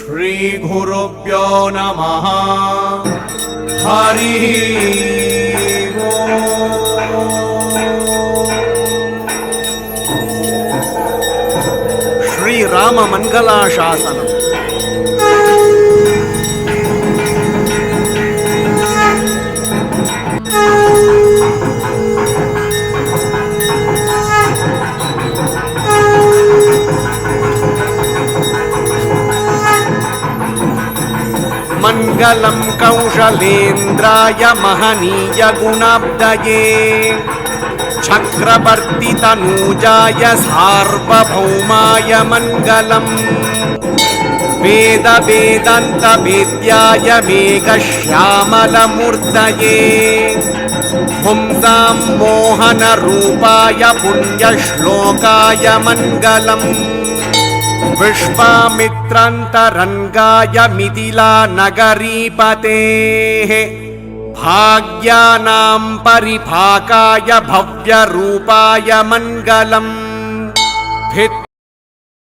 श्रीगुरुभ्यो नमः। हरि श्रीराम मंगलाशासनम्। मंगलम कौशलेन्द्राय महनीय गुणाब्दये चक्रवर्ती तनूजाय सार्वभौमाय मंगलम। वेद वेदांत वेद्याय मेघश्यामल मूर्तये पुंसां मोहन रूपाय पुण्यश्लोकाय मंगलम। विश्वामित्रान्तरंगाय मिथिला नगरीपतेः भाग्यानां परिभाकाय भव्य रूपाय मंगलम्।